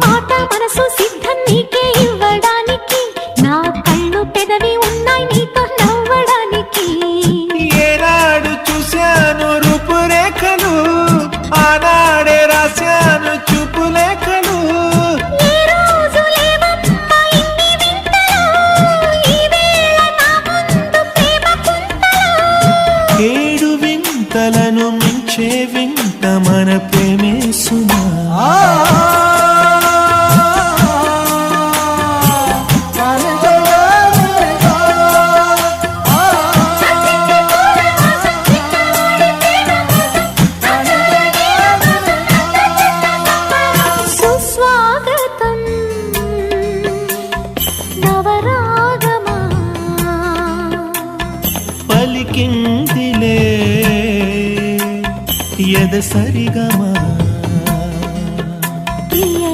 మాట మనసు సిద్ధం నీకే ఇవ్వడానికి, నా కళ్ళు పెదవి ఉన్నాయి నీతో నవ్వడానికి. ఏనాడు చూశాను రూపురేఖలు, ఆనాడే రాశాను చూపులేఖలు. ఏ రోజు లేవమ్మా ఇన్ని వింతలు, ఈ వేళ నా ముందు ప్రేమ కుంతలు. ఏడు వింతలను మించే వింత మన ప్రేమే సుమా. సుస్వాగతం నవరాగమా, పలికిందిలే ఎద సరిగమా.